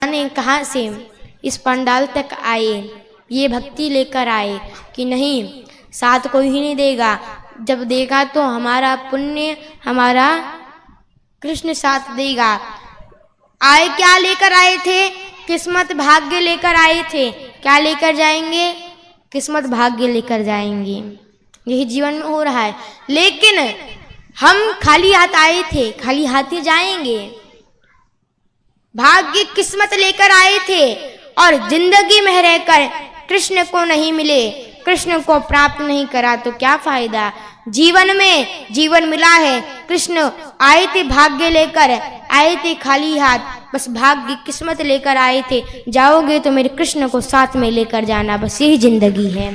ने कहाँ से इस पंडाल तक आए, ये भक्ति लेकर आए कि नहीं साथ कोई ही नहीं देगा, जब देगा तो हमारा पुण्य हमारा कृष्ण साथ देगा। आए क्या लेकर आए थे? किस्मत भाग्य लेकर आए थे। क्या लेकर जाएंगे? किस्मत भाग्य लेकर जाएंगे। यही जीवन में हो रहा है। लेकिन हम खाली हाथ आए थे, खाली हाथ ही जाएंगे। भाग्य किस्मत लेकर आए थे और जिंदगी में रहकर कृष्ण को नहीं मिले, कृष्ण को प्राप्त नहीं करा तो क्या फायदा। जीवन में जीवन मिला है, कृष्ण आए थे भाग्य लेकर, आए थे खाली हाथ, बस भाग्य किस्मत लेकर आए थे। जाओगे तो मेरे कृष्ण को साथ में लेकर जाना, बस यही जिंदगी है।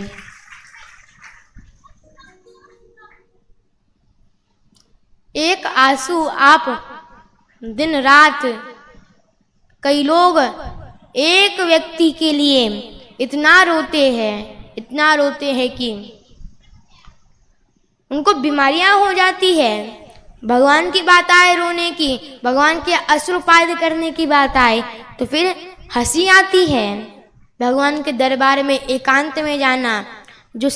एक आंसू आप दिन रात, कई लोग एक व्यक्ति के लिए इतना रोते हैं कि उनको बीमारियां हो जाती है। भगवान की बात आए रोने की, भगवान के अश्रुपात करने की बात आए तो फिर हंसी आती है। भगवान के दरबार में एकांत में जाना, जो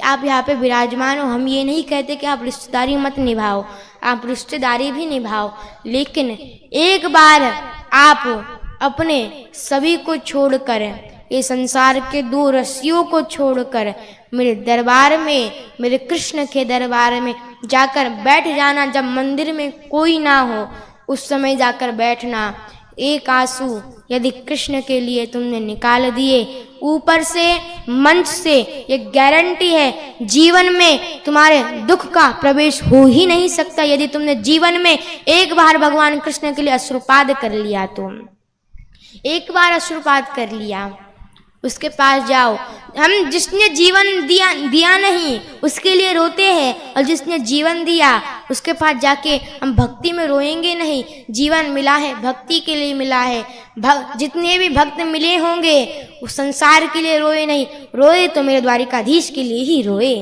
आप यहाँ पे विराजमान हो, हम ये नहीं कहते कि आप रिश्तेदारी मत निभाओ, आप रिश्तेदारी भी निभाओ, लेकिन एक बार आप अपने सभी को छोड़कर, ये संसार के दो रस्सियों को छोड़कर मेरे दरबार में, मेरे कृष्ण के दरबार में जाकर बैठ जाना। जब मंदिर में कोई ना हो उस समय जाकर बैठना। एक आंसू यदि कृष्ण के लिए तुमने निकाल दिए ऊपर से मंच से, ये गारंटी है जीवन में तुम्हारे दुख का प्रवेश हो ही नहीं सकता। यदि तुमने जीवन में एक बार भगवान कृष्ण के लिए अश्रुपात कर लिया तो, एक बार अश्रुपात कर लिया, उसके पास जाओ। हम जिसने जीवन दिया नहीं उसके लिए रोते हैं, और जिसने जीवन दिया उसके पास जाके हम भक्ति में रोएंगे नहीं। जीवन मिला है भक्ति के लिए मिला है। जितने भी भक्त मिले होंगे उस संसार के लिए रोए नहीं, रोए तो मेरे द्वारिकाधीश के लिए ही रोए।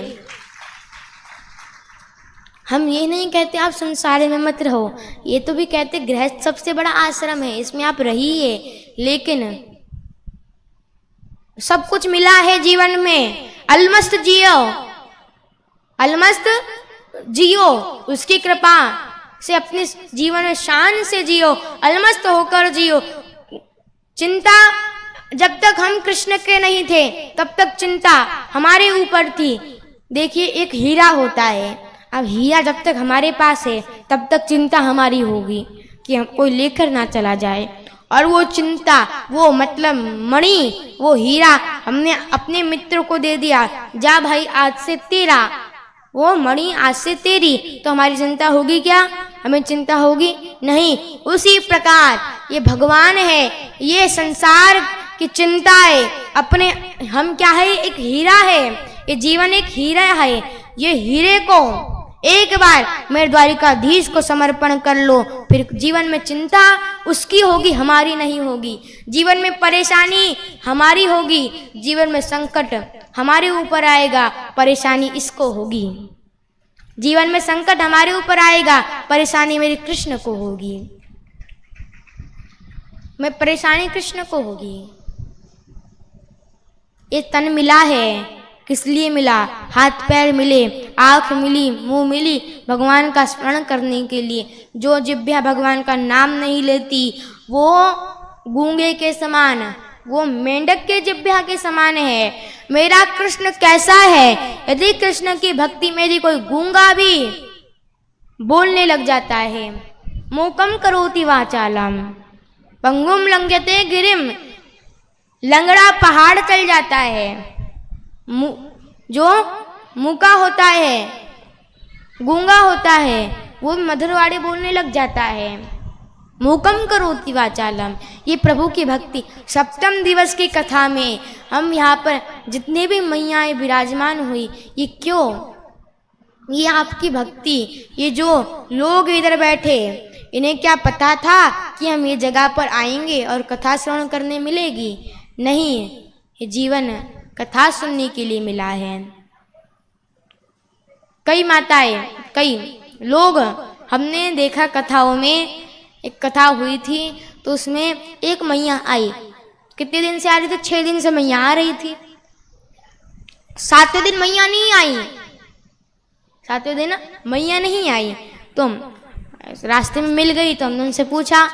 हम ये नहीं कहते आप संसार में मत रहो, ये तो भी कहते गृहस्थ सबसे बड़ा आश्रम है, इसमें आप रहिए, लेकिन सब कुछ मिला है जीवन में, अलमस्त जियो, अलमस्त जियो, उसकी कृपा से अपने जीवन में शान से जियो, अलमस्त होकर जियो। चिंता जब तक हम कृष्ण के नहीं थे तब तक चिंता हमारे ऊपर थी। देखिए एक हीरा होता है, अब हीरा जब तक हमारे पास है तब तक चिंता हमारी होगी कि हम कोई लेकर ना चला जाए। और वो चिंता, वो मतलब मणि, वो हीरा हमने अपने मित्र को दे दिया, जा भाई आज से तेरा, वो मणि आज से तेरी, तो हमारी चिंता होगी क्या? हमें चिंता होगी नहीं। उसी प्रकार ये भगवान है, ये संसार की चिंता है अपने, हम क्या है? एक हीरा है, ये जीवन एक हीरा है। ये हीरे को एक बार मेरे द्वारिकाधीश को समर्पण कर लो, फिर जीवन में चिंता उसकी होगी, हमारी नहीं होगी। जीवन में परेशानी हमारी होगी, जीवन में संकट हमारे ऊपर आएगा, परेशानी इसको होगी। जीवन में संकट हमारे ऊपर आएगा, परेशानी मेरे कृष्ण को होगी, मैं परेशानी कृष्ण को होगी। ये तन मिला है किस लिए मिला? हाथ पैर मिले, आँख मिली, मुंह मिली भगवान का स्मरण करने के लिए। जो जिह्वा भगवान का नाम नहीं लेती वो गूंगे के समान, वो मेंढक के जिह्वा के समान है। मेरा कृष्ण कैसा है? यदि कृष्ण की भक्ति में यदि कोई गूंगा भी बोलने लग जाता है, मूकम करोति वाचालम पंगुम लंघयते गिरिम, लंगड़ा पहाड़ चल जाता है। जो मूका होता है, गूंगा होता है, वो मधुरवाणी बोलने लग जाता है। मूकम करोति वाचालम, ये प्रभु की भक्ति। सप्तम दिवस की कथा में हम यहाँ पर जितने भी मैयाएं विराजमान हुई, ये क्यों? ये आपकी भक्ति। ये जो लोग इधर बैठे, इन्हें क्या पता था कि हम ये जगह पर आएंगे और कथा श्रवण करने मिलेगी? नहीं, ये जीवन कथा सुनने के लिए मिला है। कई माताएं, कई लोग हमने देखा कथाओं में, एक कथा हुई थी तो उसमें एक मैया आई। कितने दिन से आ रही थी? 6 दिन से मैया आ रही थी। 7वें दिन मैया नहीं आई। 7वें दिन मैया नहीं आई। तुम रास्ते में मिल गई तो हमने उनसे पूछा,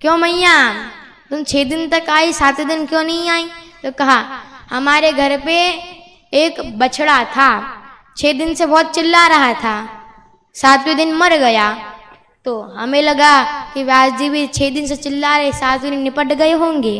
क्यों मैया तुम 6 दिन तक आई, 7वें दिन क्यों नहीं आई? तो कहा, हमारे घर पे एक बछड़ा था, 6 दिन से बहुत चिल्ला रहा था, 7वें दिन मर गया। तो हमें लगा कि व्यास जी भी 6 दिन से चिल्ला रहे, 7वें दिन निपट गए होंगे,